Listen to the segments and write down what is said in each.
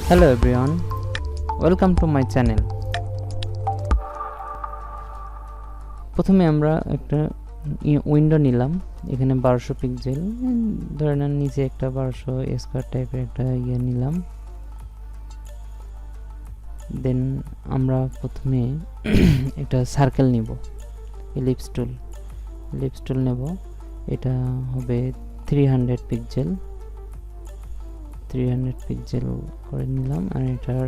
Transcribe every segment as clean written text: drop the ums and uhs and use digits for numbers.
Hello everyone, welcome to my channel. প্রথমে আমরা একটা উইন্ডো নিলাম, এখানে 1200 পিক্সেল, ধরে নেন নিচে একটা 1200 স্কয়ার টাইপের একটা নিলাম। দেন আমরা প্রথমে একটা সার্কেল নিব, ইলিপস টুল নেব। এটা হবে 300 পিক্সেল করে নিলাম, আর এটার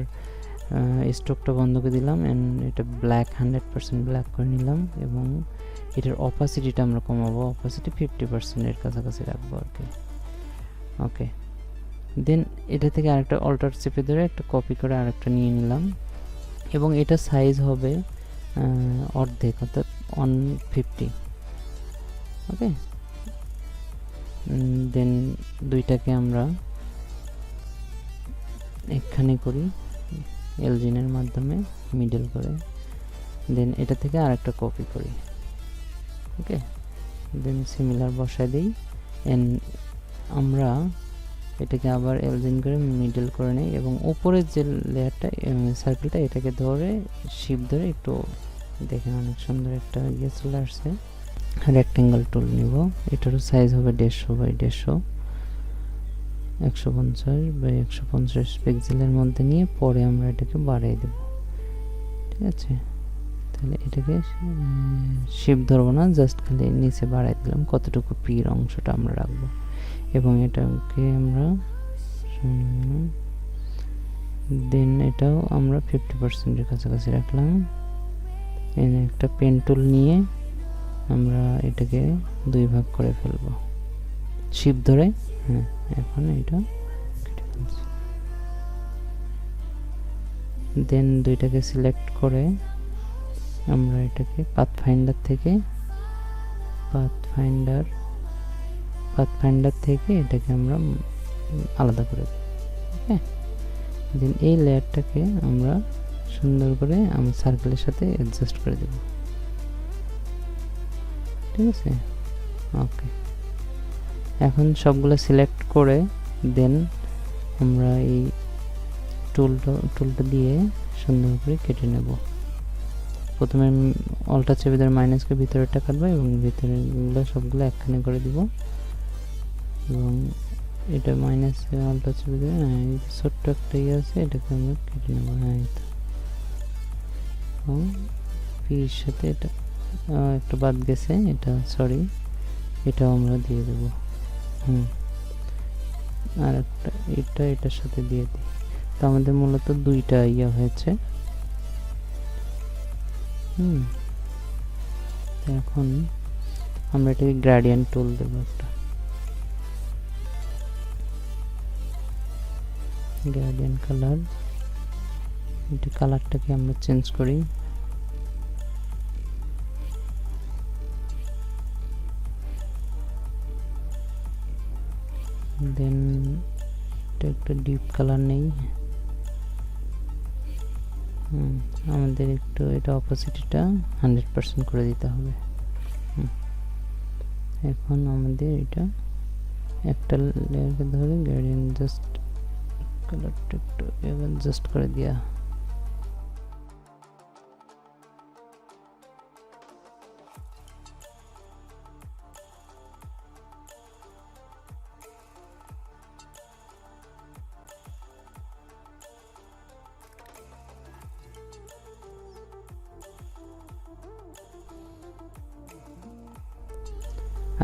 স্ট্রোকটা বন্ধ করে দিলাম, এন্ড এটা ব্ল্যাক 100% ব্ল্যাক করে নিলাম, এবং এটার অপাসিটিটা আমরা কমাবো, অপাসিটি 50% এর কাছাকাছি রাখবো আর কি। ওকে, দেন এটা থেকে আরেকটা অল্টার চেপে ধরে একটা কপি করে আরেকটা নিয়ে নিলাম, এবং এটা সাইজ হবে অর্ধেক, অর্থাৎ 150। ওকে, দেন দুইটাকে আমরা এখানে করি এলজিনের মাধ্যমে মিডল করে, দেন এটা থেকে আরেকটা কপি করি। ওকে, দেন সিমিলার বসায় দিই, এন্ড আমরা এটাকে আবার এলজিন করে মিডল করে নেই, এবং উপরের যে লেয়ারটা সার্কেলটা এটাকে ধরে শিপ ধরে একটু দেখেন অনেক সুন্দর একটা চলে আসছে। রেক্টেঙ্গল টুল নিব, এটারও সাইজ হবে 150 বাই 150, 150 বাই 150 পিক্সেলের মধ্যে নিয়ে পরে আমরা এটাকে বাড়িয়ে দেব। ঠিক আছে, তাহলে এটাকে শিপ ধরবো না, জাস্ট খালি নিচে বাড়াই দিলাম, কতটুকু পির অংশটা আমরা রাখবো, এবং এটাকে আমরা দেন এটাও আমরা 50% এর কাছাকাছি রাখলাম। এখানে একটা পেন টুল নিয়ে আমরা এটাকে দুই ভাগ করে ফেলবো শিপ ধরে। হ্যাঁ, এখন এটা দেন দুইটাকে সিলেক্ট করে আমরা এটাকে পাথফাইন্ডার থেকে এটাকে আমরা আলাদা করে দিই। ওকে, দেন এই লেয়ারটাকে আমরা সুন্দর করে আমার সার্কেলের সাথে অ্যাডজাস্ট করে দেব। ঠিক আছে, ওকে, এখন সবগুলো সিলেক্ট করে দেন আমরা এই টুলটা দিয়ে সুন্দর করে কেটে নেব। প্রথমে অল্টার চেপে ধরে মাইনাসকে ভিতরেরটা কাটবো, এবং ভিতরেরগুলো সবগুলো একখানে করে দিব, এবং এটা মাইনাস অল্টার চেপে ধরে ছোট্ট একটা আছে, এটাকে আমরা কেটে নেব। হ্যাঁ, এটা পির সাথে এটা একটা বাদ গেছে, এটা সরি, এটাও আমরা দিয়ে দেব। আর একটা এটার সাথে দিয়ে দিই, তো আমাদের মূলত দুইটা হয়েছে। এখন আমরা এটাকে গ্রেডিয়েন্ট টুল দেব, একটা গ্রেডিয়েন্ট কালার, এটা কালারটাকে আমরা চেঞ্জ করি। দেন এটা একটা ডিপ কালার নেই, আমাদের একটু এটা অপোজিটটা 100% করে দিতে হবে। এখন আমাদের এটা একটা লেয়ারকে ধরে গ্রেডিয়েন্ট জাস্ট কালারটা একটু অ্যাডজাস্ট করে দেয়া।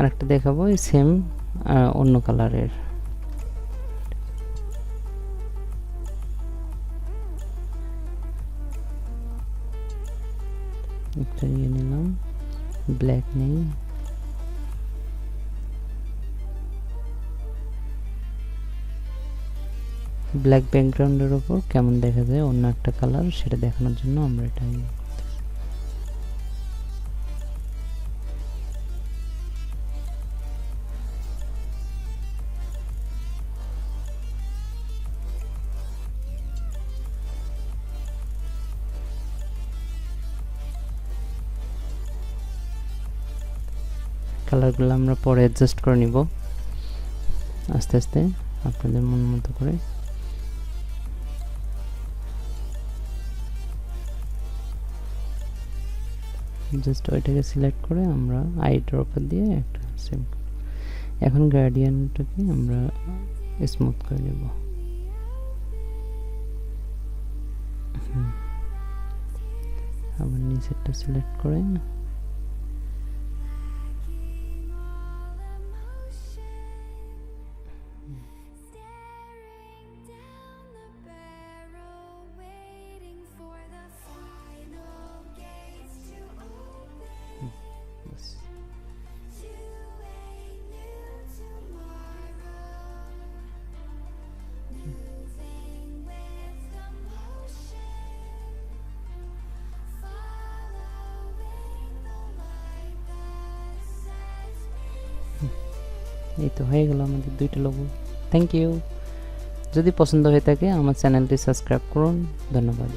আরেকটা দেখাবো এই সেম অন্য কালারের। একটা নিয়ে নিলাম, ব্ল্যাক নেই, ব্ল্যাক ব্যাকগ্রাউন্ডের উপর কেমন দেখা যায় অন্য একটা কালার, সেটা দেখানোর জন্য আমরা এটা কালারগুলো আমরা পরে অ্যাডজাস্ট করে নিব আস্তে আস্তে আপনাদের মন মতো করে। জাস্ট ওইটাকে সিলেক্ট করে আমরা আই ড্রপার দিয়ে একটা সেভ। এখন গ্রেডিয়েন্টটাকে আমরা স্মুথ করে নেব। আবার নিচেরটা সিলেক্ট করে এই তো হয়ে গেল আমাদের দুইটা লোগো। Thank you. যদি পছন্দ হয়ে থাকে আমার চ্যানেলটি সাবস্ক্রাইব করুন। ধন্যবাদ।